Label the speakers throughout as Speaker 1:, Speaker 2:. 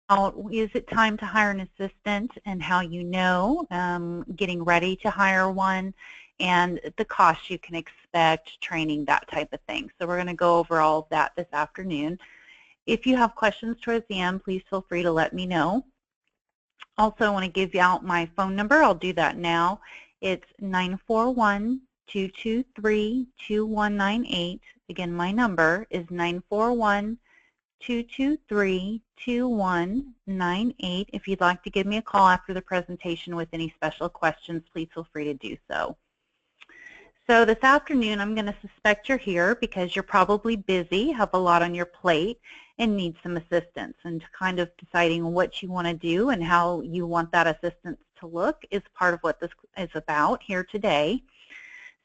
Speaker 1: is it time to hire an assistant and how you know, getting ready to hire one, and the cost you can expect, training, that type of thing. So we're going to go over all of that this afternoon. If you have questions towards the end, please feel free to let me know. Also, I want to give you out my phone number. I'll do that now. It's 941-223-2198. Again, my number is 941-223-2198. If you'd like to give me a call after the presentation with any special questions, please feel free to do so. So this afternoon, I'm going to suspect you're here because you're probably busy, have a lot on your plate, and need some assistance. And kind of deciding what you want to do and how you want that assistance to look is part of what this is about here today.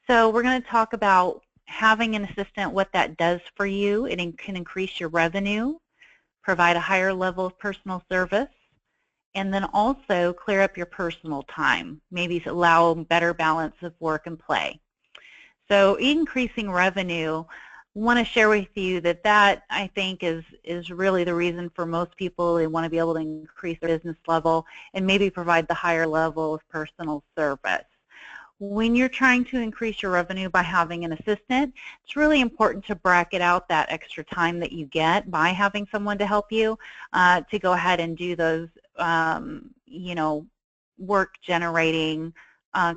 Speaker 1: So we're going to talk about having an assistant, what that does for you. It can increase your revenue, provide a higher level of personal service, and then also clear up your personal time, maybe allow a better balance of work and play. So increasing revenue, I want to share with you that I think is really the reason for most people. They want to be able to increase their business level and maybe provide the higher level of personal service. When you're trying to increase your revenue by having an assistant, it's really important to bracket out that extra time that you get by having someone to help you to go ahead and do those, you know, work generating,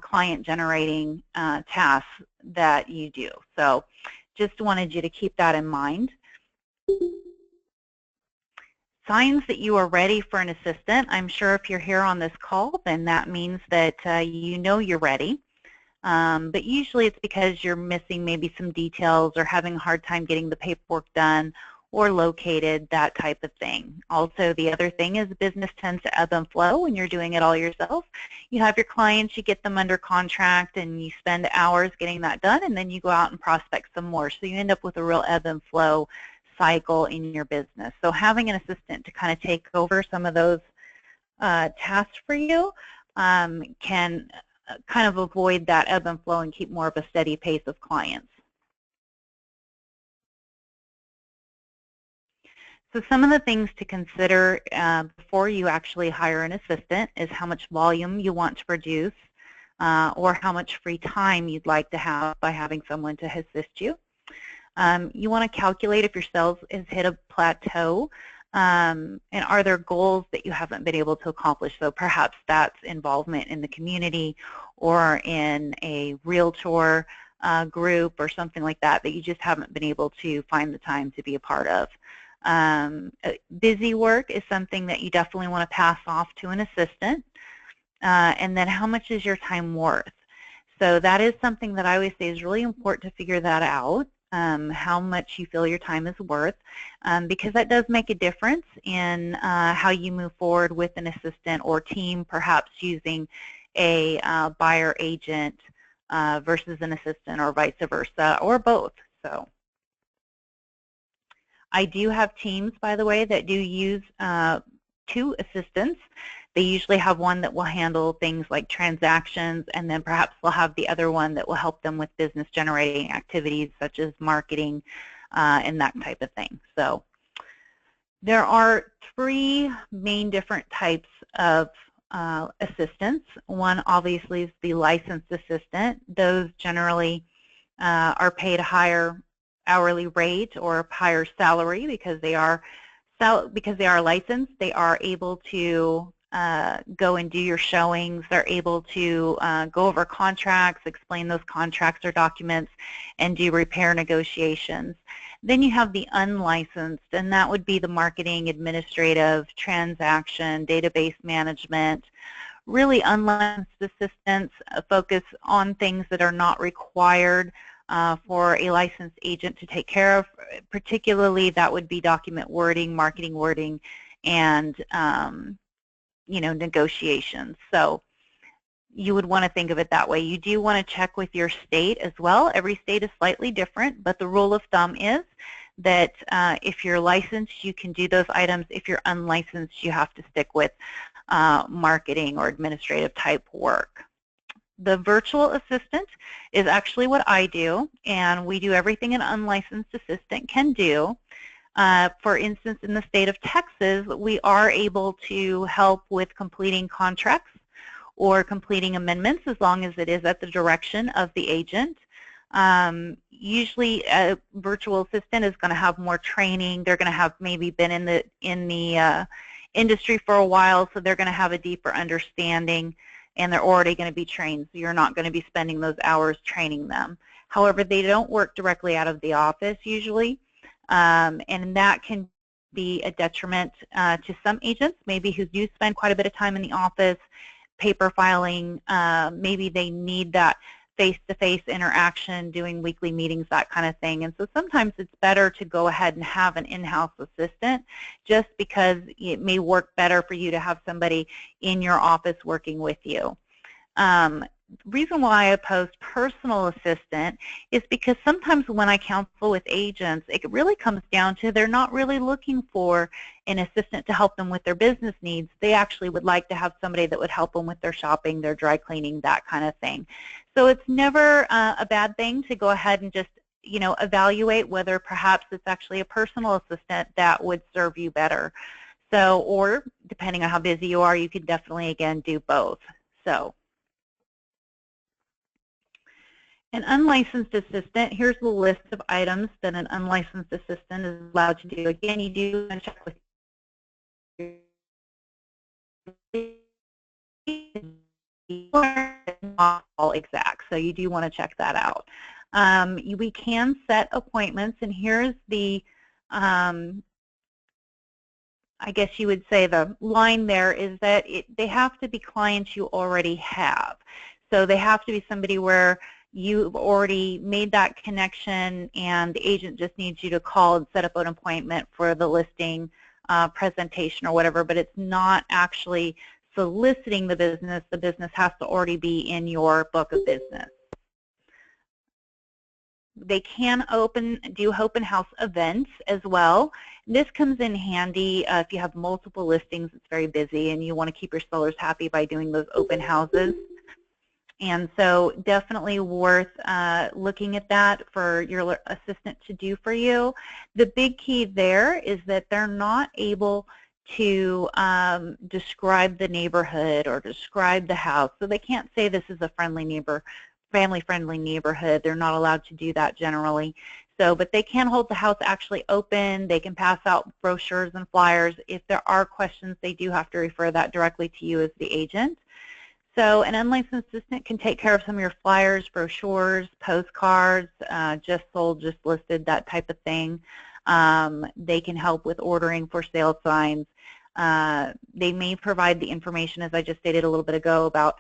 Speaker 1: client generating tasks that you do. So just wanted you to keep that in mind. Signs that you are ready for an assistant. I'm sure if you're here on this call, then that means that you know you're ready. But usually it's because you're missing maybe some details or having a hard time getting the paperwork done or located, that type of thing. Also, the other thing is business tends to ebb and flow when you're doing it all yourself. You have your clients, you get them under contract, and you spend hours getting that done, and then you go out and prospect some more. So you end up with a real ebb and flow cycle in your business. So having an assistant to kind of take over some of those tasks for you can kind of avoid that ebb and flow and keep more of a steady pace of clients. So some of the things to consider before you actually hire an assistant is how much volume you want to produce or how much free time you'd like to have by having someone to assist you. You want to calculate if your sales has hit a plateau and are there goals that you haven't been able to accomplish. So perhaps that's involvement in the community or in a realtor group or something like that that you just haven't been able to find the time to be a part of. Busy work is something that you definitely want to pass off to an assistant. And then how much is your time worth? So that is something that I always say is really important to figure that out, how much you feel your time is worth, because that does make a difference in how you move forward with an assistant or team, perhaps using a buyer agent versus an assistant or vice versa, or both. So I do have teams, by the way, that do use 2 assistants. They usually have one that will handle things like transactions, and then perhaps they'll have the other one that will help them with business generating activities such as marketing and that type of thing. So there are 3 main different types of assistants. One obviously is the licensed assistant. Those generally are paid a higher hourly rate or higher salary because they are licensed. They are able to go and do your showings. They're able to go over contracts, explain those contracts or documents, and do repair negotiations. Then you have the unlicensed, and that would be the marketing, administrative, transaction, database management. Really unlicensed assistants focus on things that are not required for a licensed agent to take care of. Particularly, that would be document wording, marketing wording, and you know, negotiations. So you would want to think of it that way. You do want to check with your state as well. Every state is slightly different, but the rule of thumb is that if you're licensed, you can do those items. If you're unlicensed, you have to stick with marketing or administrative type work. The virtual assistant is actually what I do, and we do everything an unlicensed assistant can do. For instance, in the state of Texas, we are able to help with completing contracts or completing amendments as long as it is at the direction of the agent. Usually a virtual assistant is going to have more training. They're going to have maybe been in the industry for a while, so they're going to have a deeper understanding, and they're already going to be trained, so you're not going to be spending those hours training them. However, they don't work directly out of the office usually, and that can be a detriment to some agents, maybe who do spend quite a bit of time in the office, paper filing. Maybe they need that face-to-face interaction, doing weekly meetings, that kind of thing. And so sometimes it's better to go ahead and have an in-house assistant, just because it may work better for you to have somebody in your office working with you. Reason why I post personal assistant is because sometimes when I counsel with agents, it really comes down to they're not really looking for an assistant to help them with their business needs. They actually would like to have somebody that would help them with their shopping, their dry cleaning, that kind of thing. So it's never a bad thing to go ahead and just, you know, evaluate whether perhaps it's actually a personal assistant that would serve you better. So, or depending on how busy you are, you could definitely, again, do both. So. An unlicensed assistant, here's the list of items that an unlicensed assistant is allowed to do. Again, you do want to check with not all exact, so you do want to check that out. We can set appointments, and here's the, I guess you would say the line there is that they have to be clients you already have. So they have to be somebody where you've already made that connection and the agent just needs you to call and set up an appointment for the listing presentation or whatever, but it's not actually soliciting the business. The business has to already be in your book of business. They can do open house events as well. This comes in handy if you have multiple listings, it's very busy, and you want to keep your sellers happy by doing those open houses. And so definitely worth looking at that for your assistant to do for you. The big key there is that they're not able to describe the neighborhood or describe the house. So they can't say this is a friendly neighbor, family-friendly neighborhood. They're not allowed to do that generally. So, but they can hold the house actually open. They can pass out brochures and flyers. If there are questions, they do have to refer that directly to you as the agent. So an unlicensed assistant can take care of some of your flyers, brochures, postcards, just sold, just listed, that type of thing. They can help with ordering for sale signs. They may provide the information, as I just stated a little bit ago, about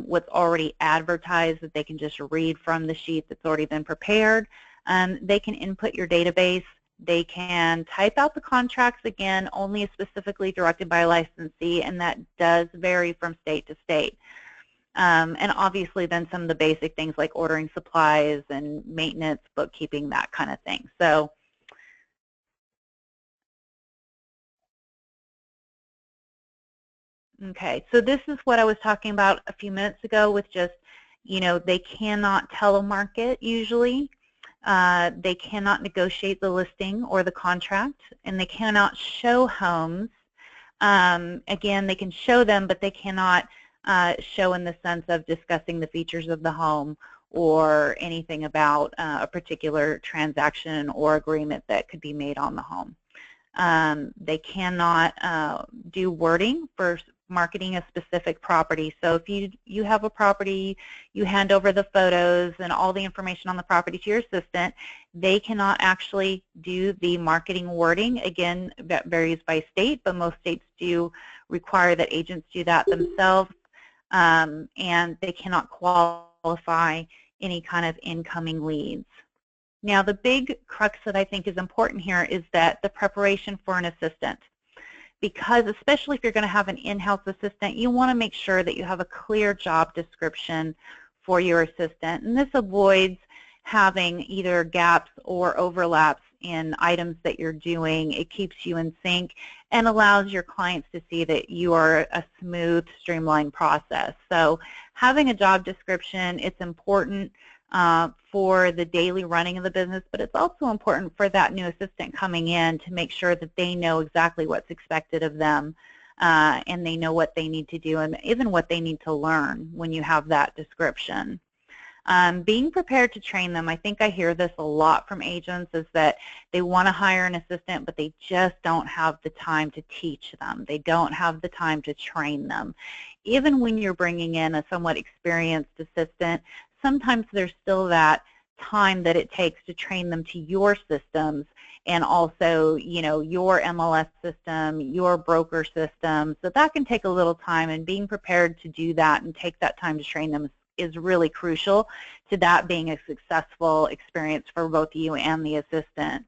Speaker 1: what's already advertised that they can just read from the sheet that's already been prepared. They can input your database. They can type out the contracts, again, only specifically directed by a licensee, and that does vary from state to state. And obviously then some of the basic things like ordering supplies and maintenance, bookkeeping, that kind of thing. So okay, so this is what I was talking about a few minutes ago with just, you know, they cannot telemarket usually. They cannot negotiate the listing or the contract, and they cannot show homes. Again, they can show them, but they cannot show in the sense of discussing the features of the home or anything about a particular transaction or agreement that could be made on the home. They cannot do wording for marketing a specific property. So if you have a property, you hand over the photos and all the information on the property to your assistant, they cannot actually do the marketing wording. Again, that varies by state, but most states do require that agents do that themselves, and they cannot qualify any kind of incoming leads. Now, the big crux that I think is important here is that the preparation for an assistant. Because especially if you're going to have an in-house assistant, you want to make sure that you have a clear job description for your assistant. And this avoids having either gaps or overlaps in items that you're doing. It keeps you in sync and allows your clients to see that you are a smooth, streamlined process. So having a job description, it's important. for the daily running of the business, but it's also important for that new assistant coming in to make sure that they know exactly what's expected of them, and they know what they need to do and even what they need to learn when you have that description. Being prepared to train them. I think I hear this a lot from agents, is that they want to hire an assistant, but they just don't have the time to teach them. They don't have the time to train them. Even when you're bringing in a somewhat experienced assistant, sometimes there's still that time that it takes to train them to your systems and also, you know, your MLS system, your broker system. So that can take a little time, and being prepared to do that and take that time to train them is really crucial to that being a successful experience for both you and the assistant.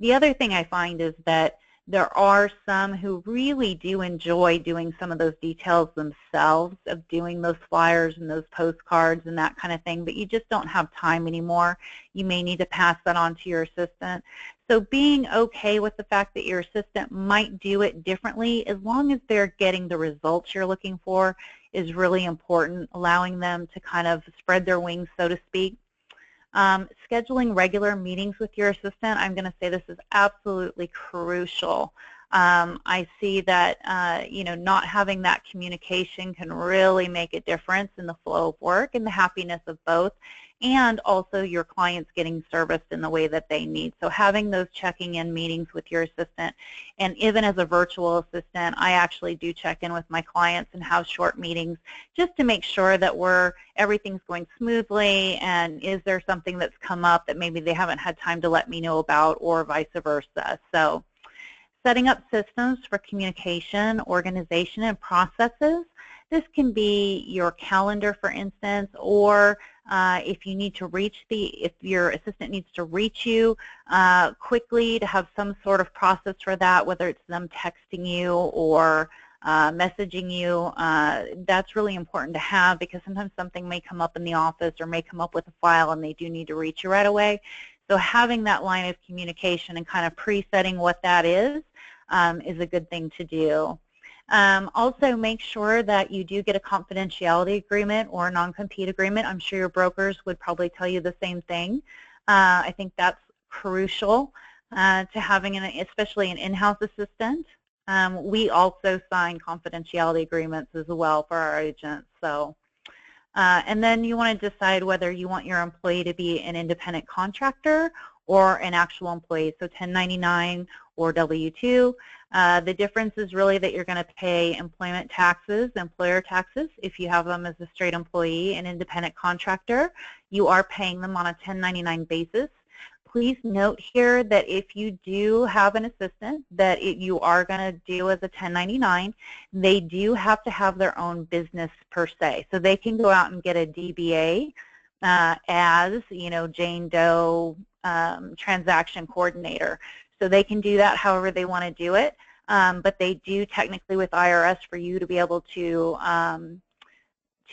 Speaker 1: The other thing I find is that there are some who really do enjoy doing some of those details themselves, of doing those flyers and those postcards and that kind of thing, but you just don't have time anymore. You may need to pass that on to your assistant. So being okay with the fact that your assistant might do it differently, as long as they're getting the results you're looking for, is really important, allowing them to kind of spread their wings, so to speak. Scheduling regular meetings with your assistant, I'm going to say this is absolutely crucial. I see that you know, not having that communication can really make a difference in the flow of work and the happiness of both, and also your clients getting serviced in the way that they need. So having those checking in meetings with your assistant, and even as a virtual assistant, I actually do check in with my clients and have short meetings just to make sure that everything's going smoothly, and is there something that's come up that maybe they haven't had time to let me know about, or vice versa. So setting up systems for communication, organization, and processes. This can be your calendar, for instance, or if you need to if your assistant needs to reach you quickly, to have some sort of process for that, whether it's them texting you or messaging you. That's really important to have, because sometimes something may come up in the office or may come up with a file and they do need to reach you right away. So having that line of communication and kind of pre-setting what that is a good thing to do. Also, make sure that you do get a confidentiality agreement or a non-compete agreement. I'm sure your brokers would probably tell you the same thing. I think that's crucial to having, especially an in-house assistant. We also sign confidentiality agreements as well for our agents. So, and then you want to decide whether you want your employee to be an independent contractor or an actual employee, so 1099 or W-2. The difference is really that you're going to pay employment taxes, employer taxes, if you have them as a straight employee. An independent contractor, you are paying them on a 1099 basis. Please note here that if you do have an assistant that you are going to do as a 1099, they do have to have their own business per se. So they can go out and get a DBA as, you know, Jane Doe transaction coordinator. So they can do that however they want to do it, but they do technically with IRS, for you to be able to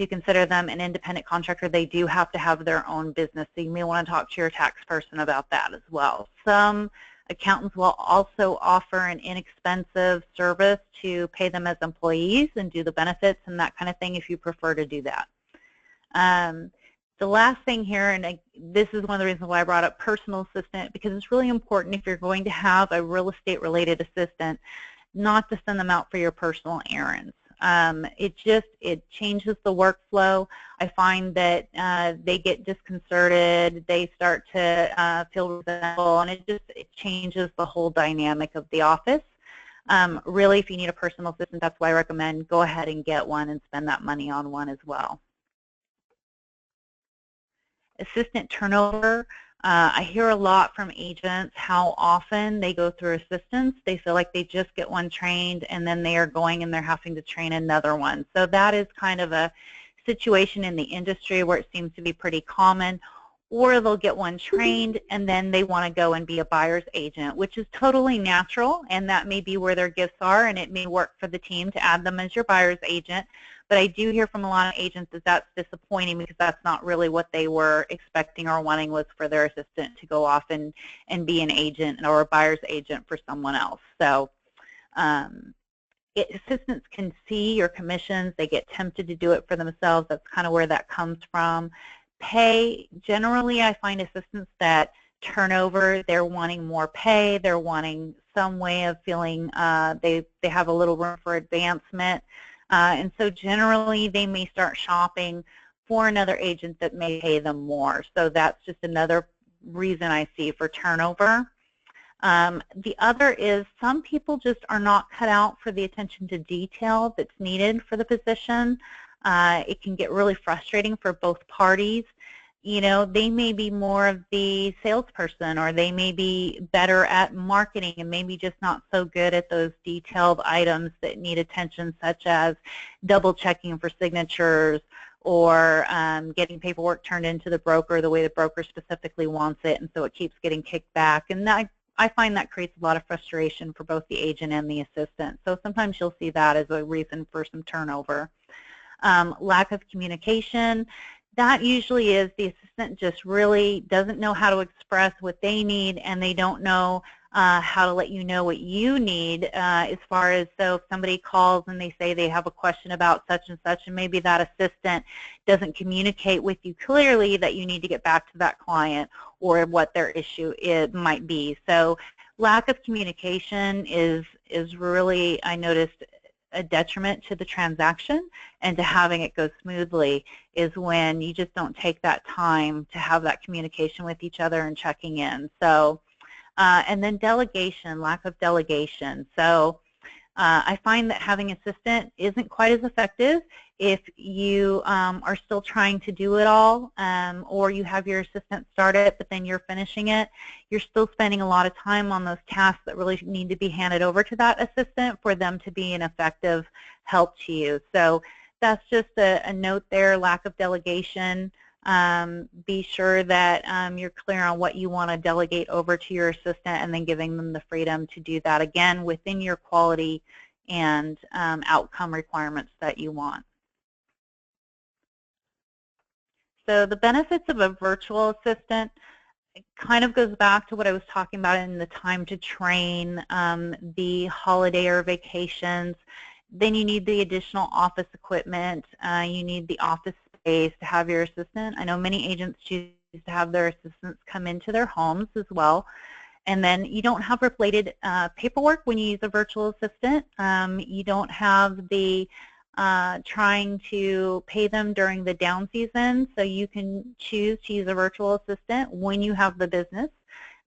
Speaker 1: consider them an independent contractor, they do have to have their own business. So you may want to talk to your tax person about that as well. Some accountants will also offer an inexpensive service to pay them as employees and do the benefits and that kind of thing if you prefer to do that. The last thing here, and this is one of the reasons why I brought up personal assistant, because it's really important if you're going to have a real estate related assistant not to send them out for your personal errands. It changes the workflow. I find that they get disconcerted, they start to feel resentful, and it changes the whole dynamic of the office. Really, if you need a personal assistant, that's why I recommend go ahead and get one and spend that money on one as well. Assistant turnover. I hear a lot from agents how often they go through assistants. They feel like they just get one trained and then they are going and they're having to train another one. So that is kind of a situation in the industry where it seems to be pretty common. Or they'll get one trained and then they want to go and be a buyer's agent, which is totally natural, and that may be where their gifts are, and it may work for the team to add them as your buyer's agent. But I do hear from a lot of agents that that's disappointing, because that's not really what they were expecting or wanting, was for their assistant to go off and be an agent or a buyer's agent for someone else. So assistants can see your commissions. They get tempted to do it for themselves. That's kind of where that comes from. Pay, generally I find assistants that turnover, they're wanting more pay, they're wanting some way of feeling they have a little room for advancement, and so generally they may start shopping for another agent that may pay them more. So that's just another reason I see for turnover. The other is some people just are not cut out for the attention to detail that's needed for the position. It can get really frustrating for both parties. You know, they may be more of the salesperson, or they may be better at marketing and maybe just not so good at those detailed items that need attention, such as double checking for signatures, or getting paperwork turned into the broker the way the broker specifically wants it, and so it keeps getting kicked back. And I find that creates a lot of frustration for both the agent and the assistant. So sometimes you'll see that as a reason for some turnover. Lack of communication. That usually is the assistant just really doesn't know how to express what they need, and they don't know how to let you know what you need, as far as, so if somebody calls and they say they have a question about such and such, and maybe that assistant doesn't communicate with you clearly that you need to get back to that client or what their issue might be. So lack of communication is really, I noticed, a detriment to the transaction and to having it go smoothly, is when you just don't take that time to have that communication with each other and checking in. So, and then delegation, lack of delegation. So I find that having an assistant isn't quite as effective if you are still trying to do it all, or you have your assistant start it but then you're finishing it. You're still spending a lot of time on those tasks that really need to be handed over to that assistant for them to be an effective help to you. So that's just a note there, lack of delegation. Be sure that you're clear on what you want to delegate over to your assistant, and then giving them the freedom to do that, again, within your quality and outcome requirements that you want. So the benefits of a virtual assistant, it kind of goes back to what I was talking about in the time to train, the holiday or vacations. Then you need the additional office equipment. You need the office space to have your assistant. I know many agents choose to have their assistants come into their homes as well. And then you don't have related paperwork when you use a virtual assistant. You don't have the trying to pay them during the down season, so you can choose to use a virtual assistant when you have the business.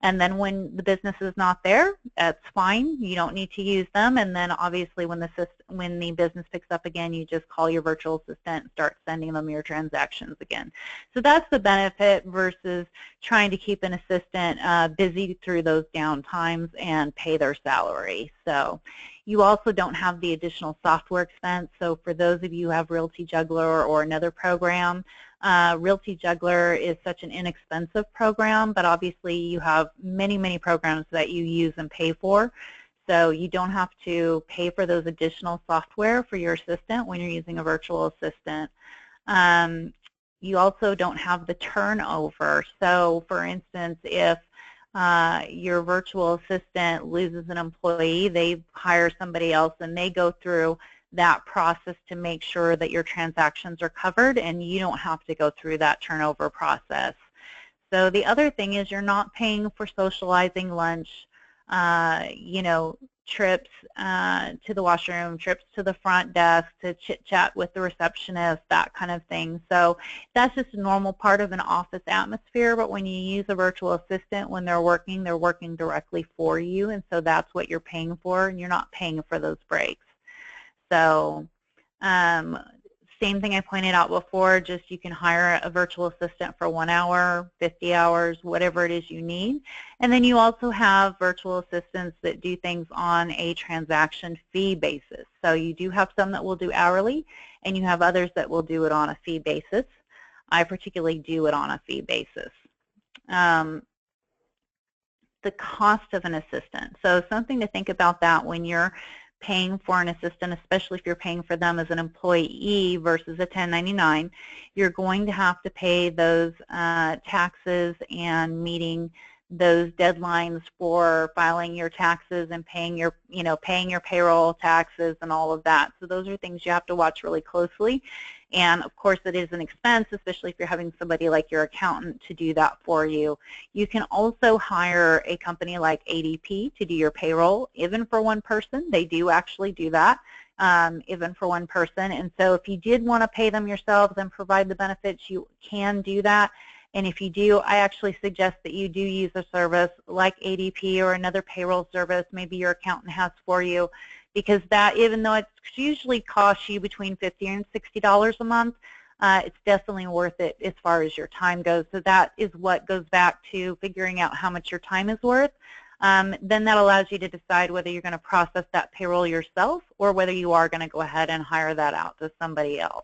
Speaker 1: And then when the business is not there, that's fine. You don't need to use them. And then obviously when the business picks up again, you just call your virtual assistant and start sending them your transactions again. So that's the benefit versus trying to keep an assistant busy through those down times and pay their salary. So you also don't have the additional software expense. So for those of you who have RealtyJuggler or another program, RealtyJuggler is such an inexpensive program, but obviously you have many, many programs that you use and pay for. So you don't have to pay for those additional software for your assistant when you're using a virtual assistant. You also don't have the turnover. So for instance, if your virtual assistant loses an employee, they hire somebody else and they go through that process to make sure that your transactions are covered, and you don't have to go through that turnover process. So the other thing is you're not paying for socializing, lunch, you know, trips to the washroom, trips to the front desk to chit-chat with the receptionist, that kind of thing. So that's just a normal part of an office atmosphere, but when you use a virtual assistant, when they're working directly for you, and so that's what you're paying for, and you're not paying for those breaks. So same thing I pointed out before, just you can hire a virtual assistant for 1 hour, 50 hours, whatever it is you need. And then you also have virtual assistants that do things on a transaction fee basis. So you do have some that will do hourly, and you have others that will do it on a fee basis. I particularly do it on a fee basis. The cost of an assistant. So something to think about that when you're paying for an assistant, especially if you're paying for them as an employee versus a 1099, you're going to have to pay those taxes and meeting those deadlines for filing your taxes and paying your, paying your payroll taxes and all of that. So those are things you have to watch really closely. And of course, it is an expense, especially if you're having somebody like your accountant to do that for you. You can also hire a company like ADP to do your payroll, even for one person. They do actually do that, even for one person. And so if you did want to pay them yourselves and provide the benefits, you can do that. And if you do, I actually suggest that you do use a service like ADP or another payroll service maybe your accountant has for you, because that, even though it usually costs you between $50 and $60 a month, it's definitely worth it as far as your time goes. So that is what goes back to figuring out how much your time is worth. Then that allows you to decide whether you're going to process that payroll yourself or whether you are going to go ahead and hire that out to somebody else.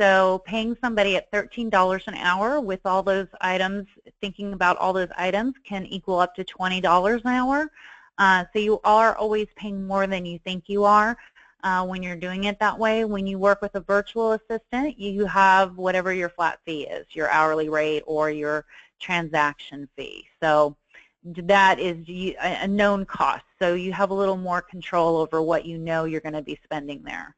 Speaker 1: So paying somebody at $13 an hour with all those items, thinking about all those items, can equal up to $20 an hour. So you are always paying more than you think you are when you're doing it that way. When you work with a virtual assistant, you have whatever your flat fee is, your hourly rate or your transaction fee. So that is a known cost. So you have a little more control over what you know you're going to be spending there.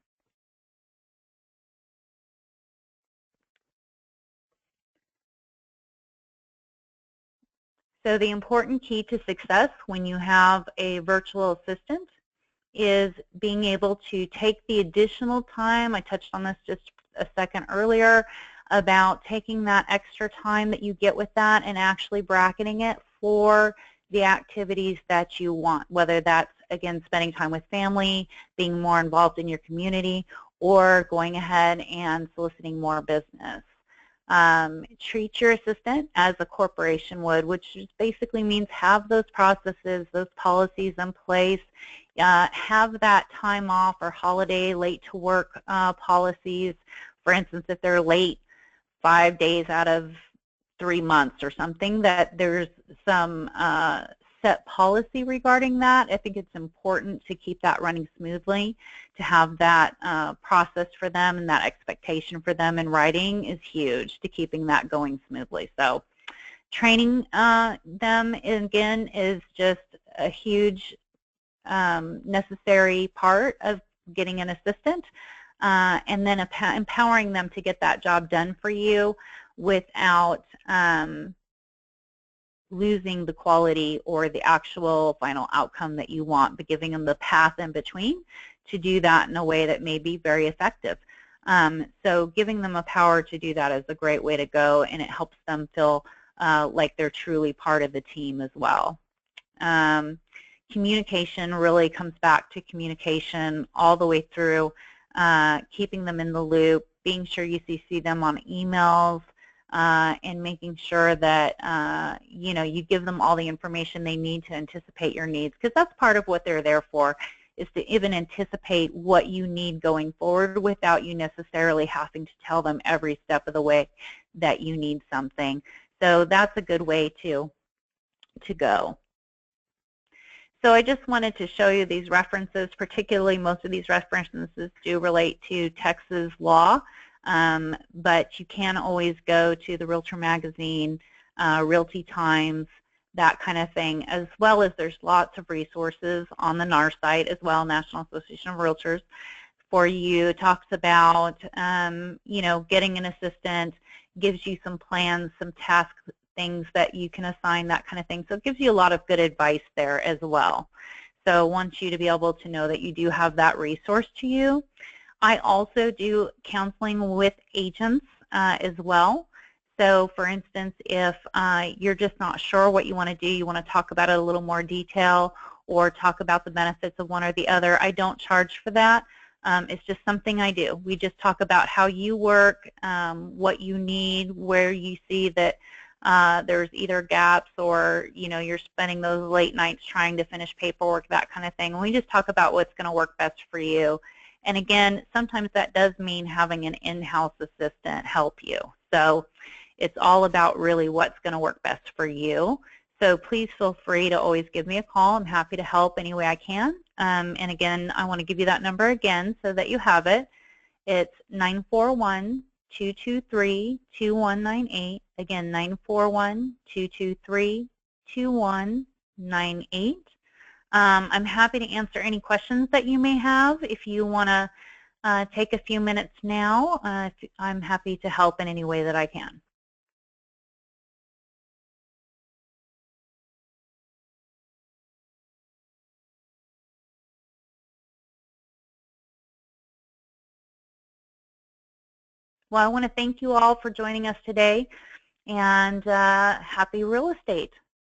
Speaker 1: So the important key to success when you have a virtual assistant is being able to take the additional time. I touched on this just a second earlier about taking that extra time that you get with that and actually bracketing it for the activities that you want, whether that's, again, spending time with family, being more involved in your community, or going ahead and soliciting more business. Treat your assistant as a corporation would, which basically means have those processes, those policies in place, have that time off or holiday, late to work policies. For instance, if they're late 5 days out of 3 months or something, that there's some set policy regarding that. I think it's important to keep that running smoothly, to have that process for them, and that expectation for them in writing is huge to keeping that going smoothly. So training them, again, is just a huge necessary part of getting an assistant, and then empowering them to get that job done for you without losing the quality or the actual final outcome that you want, but giving them the path in between to do that in a way that may be very effective. So giving them a power to do that is a great way to go, and it helps them feel like they're truly part of the team as well. Communication really comes back to communication all the way through, keeping them in the loop, being sure you CC them on emails, and making sure that you give them all the information they need to anticipate your needs, because that's part of what they're there for, is to even anticipate what you need going forward without you necessarily having to tell them every step of the way that you need something. So that's a good way to go. So I just wanted to show you these references. Particularly, most of these references do relate to Texas law, but you can always go to the Realtor Magazine, Realty Times, that kind of thing, as well as there's lots of resources on the NAR site as well, National Association of Realtors, for you. It talks about, getting an assistant, gives you some plans, some task things that you can assign, that kind of thing. So it gives you a lot of good advice there as well. So I want you to be able to know that you do have that resource to you. I also do counseling with agents as well. So for instance, if you're just not sure what you want to do, you want to talk about it a little more detail or talk about the benefits of one or the other, I don't charge for that. It's just something I do. We just talk about how you work, what you need, where you see that there's either gaps or, you're spending those late nights trying to finish paperwork, that kind of thing. And we just talk about what's going to work best for you. And again, sometimes that does mean having an in-house assistant help you. So it's all about really what's going to work best for you. So please feel free to always give me a call. I'm happy to help any way I can. And again, I want to give you that number again so that you have it. It's 941-223-2198. Again, 941-223-2198. 2198. I'm happy to answer any questions that you may have. If you want to take a few minutes now, I'm happy to help in any way that I can. Well, I want to thank you all for joining us today, and happy real estate.